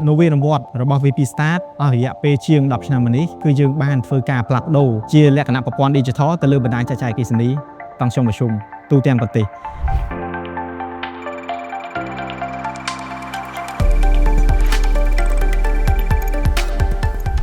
នៅវារង្វាត់របស់ VP Start អស់រយៈពេលជាង10ឆ្នាំមកនេះគឺយើងបានធ្វើការផ្លាស់ប្ដូរជាលក្ខណៈប្រព័ន្ធ Digital ទៅលើបណ្ដាញចែកចាយអគ្គិសនីទាំងក្នុងមជ្ឈមទូទាំងប្រទេស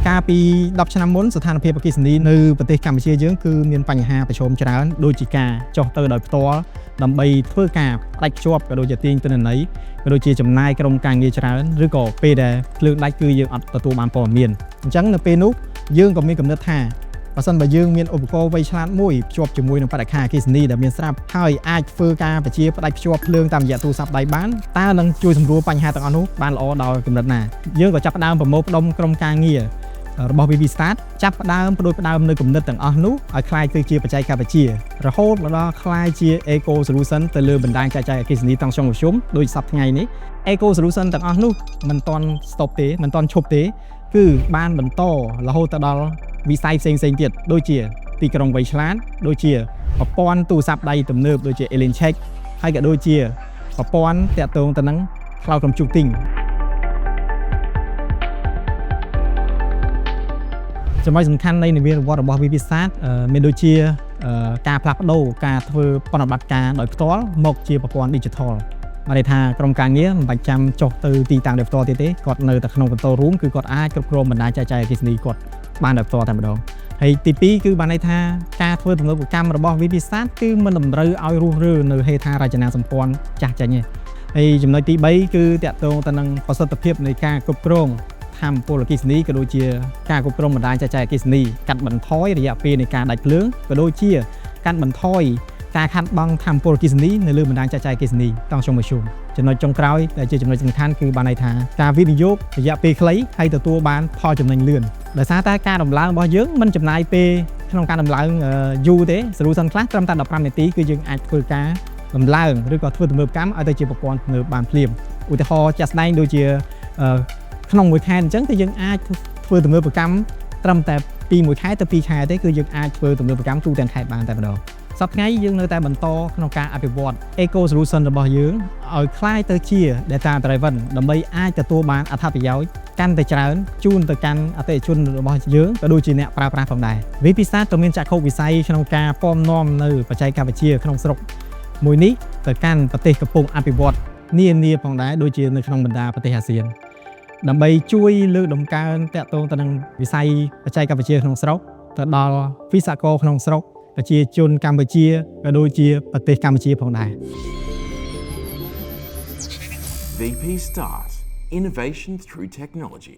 កាលពី10ឆ្នាំមុនស្ថានភាពអគ្គិសនីនៅប្រទេសកម្ពុជាយើងគឺមានបញ្ហាប្រឈមច្រើនដូចជាការចុះទៅដោយផ្ទាល់ដើម្បីធ្វើការផ្ដាច់ភ្ជាប់ក៏ដូចជាទាញទិន្នន័យក៏ដូចជាចំណាយក្រុមការងារច្រើនឬក៏ពេលដែលភ្លើងដាច់គឺយើងអត់ទទួលបានព័ត៌មានអញ្ចឹងនៅពេលនោះយើងក៏មានគំនិតថាបើសិនបើយើងមានឧបករណ៍វៃឆ្លាតមួយភ្ជាប់ជាមួយនឹងបរិក្ខារអគ្គិសនីដែលមានស្រាប់ហើយអាចធ្វើការបញ្ជាផ្ដាច់ភ្ជាប់ភ្លើងតាមរយៈទូរស័ព្ទដៃបានតើនឹងជួយសម្រួលបញ្ហាទាំងអស់នោះបានល្អដល់កម្រិតណាយើងក៏ចាប់ផ្ដើមប្រមូលផ្ដុំក្រុមការងាររបស់ VP Start ចាប់ផ្ដើមនៅគំនិតទាំងអស់នោះឲ្យคล้ายទៅជាបច្ចេកវិទ្យារហូតមកដល់คล้ายជា Eco Solution ទៅលើបណ្ដាញចែកចាយអគ្គិសនីទាំងក្នុងមជ្ឈមដូចសប្តាហ៍ថ្ងៃនេះ Eco Solution ទាំងអស់នោះមិនទាន់ stop ទេមិនទាន់ឈប់ទេគឺបានបន្តរហូតទៅដល់វិស័យផ្សេងៗទៀតដូចជាទីក្រុងវៃឆ្លាតដូចជាប្រព័ន្ធទូរស័ព្ទដៃទំនើបដូចជា Alien Check ហើយក៏ដូចជាប្រព័ន្ធតាក់ទងទៅនឹង Cloud Computingចំណុចសំខាន់នៃនវានុវត្តរបស់ VP Start មានដូចជាការផ្លាស់ប្ដូរការធ្វើប្រតិបត្តិការដោយផ្ទាល់មកជាប្រព័ន្ធ Digital បានន័យថាក្រុមការងារមិនបាច់ចាំចុះទៅទីតាំងដោយផ្ទាល់ទៀតទេគាត់នៅតែក្នុង control room គឺគាត់អាចគ្រប់គ្រងបណ្ដាញចែកចាយអគ្គិសនីគាត់បានដោយផ្ទាល់តែម្ដងហើយទី2គឺបានន័យថាការធ្វើទំនើបកម្មរបស់ VP Start គឺមិនតម្រូវឲ្យរុះរើនៅហេដ្ឋារចនាសម្ព័ន្ធចាស់ចេញទេហើយចំណុចទី3គឺតាក់ទងទៅនឹងប្រសិទ្ធភាពនៃការគ្រប់គ្រងថាមពលអគ្គិសនីក៏ដូចជាការគ្រប់គ្រងបណ្ដាញចែកចាយអគ្គិសនីកាត់បន្ថយរយៈពេលនៃការដាច់ភ្លើងក៏ដូចជាកាត់បន្ថយការខាត់បង់ថាមពលអគ្គិសនីនៅលើបណ្ដាញចែកចាយអគ្គិសនីទាំងក្នុងមជ្ឈមចំណុចចុងក្រោយដែលជាចំណុចសំខាន់គឺបានន័យថាការវិនិយោគរយៈពេលខ្លីហើយទទួលបានផលចំណេញលឿនដោយសារតែការដំឡើងរបស់យើងមិនចំណាយពេលក្នុងការដំឡើងយូរទេ solution ខ្លះត្រឹមតែ15នាទីគឺយើងអាចធ្វើការដំឡើងឬក៏ធ្វើទំនើបកម្មឲ្យទៅជាប្រព័ន្ធទំនើបបានភ្លាមឧទាហរណ៍ជាក់ស្ដែងដូចជាក្នុងមួយខែអញ្ចឹងគឺយើងអាចធ្វើទំនើបកម្មត្រឹមតែពី1ខែទៅ2ខែទេគឺយើងអាចធ្វើទំនើបកម្មទូទាំងខេត្តបានតែម្ដងសប្តាហ៍ថ្ងៃយើងនៅតែបន្តក្នុងការអភិវឌ្ឍ Eco Solution របស់យើងឲ្យคล้ายទៅជា Data Driven ដើម្បីអាចទទួលបានអត្ថប្រយោជន៍កាន់តែច្រើនជូនទៅកាន់អតិថិជនរបស់យើងក៏ដូចជាអ្នកប្រើប្រាស់ផងដែរ VP Start ក៏មានចក្ខុវិស័យក្នុងការពំនាំនៅបច្ចេកវិទ្យាក្នុងស្រុកមួយនេះទៅកាន់ប្រទេសកំពុងអភិវឌ្ឍនានាផងដែរដូចជានៅក្នុងបណ្ដាប្រទេសអាស៊ានដើម្បីជួយលើកដំកើងតាក់ទងទៅនឹងវិស័យបច្ចេកវិទ្យាក្នុងស្រុកទៅដល់វិស្វករក្នុងស្រុកប្រជាជនកម្ពុជាក៏ដូចជាប្រទេសកម្ពុជាផងដែរ VP Start Innovation through Technology